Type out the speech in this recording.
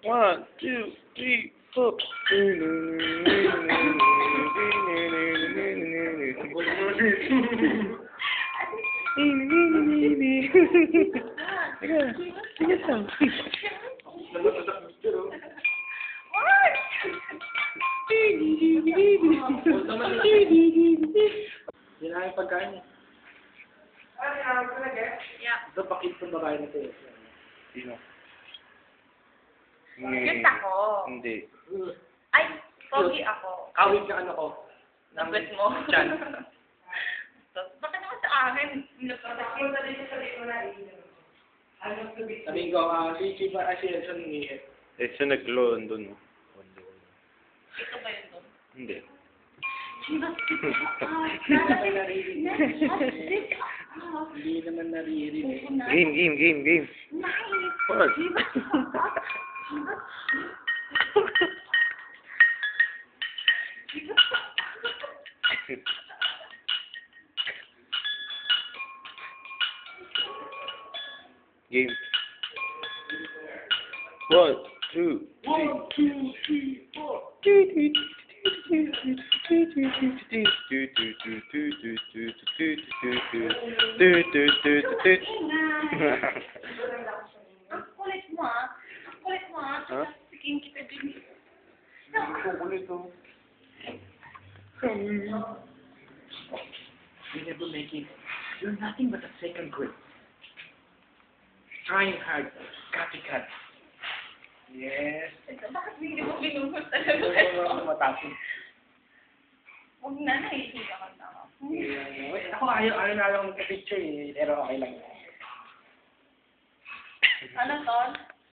1, 2, 3, 4. Teka, sige lang. Yan ang pagkain niya. Yeah. Ito pakit sa babae na ito. Sino? Yung tako. Hindi. Ay, pogi ako. Kawit na ano ko. Nabet mo. Chan. Bakit naman sa akin? Sabihin ko, si Chiba, si Edson ni Eh, siya nag-glow doon. Ito ba yun doon? Hindi. Hindi naman naririnig. Game. What? Game. 1, 2, 3. 1, 2, 3, 4. Ang kulit mo ah. Ang kulit mo ah. Huh? Sikin kita din. You never make it. You're nothing but a second grade. Trying hard. Copycat. Yes. Bakit hindi mo binubos Ito talaga? ang matapos. Huwag na, nahihiga ka na ako. Ako ayaw na lang magka-picture eh. Pero okay lang. Ano, Ton?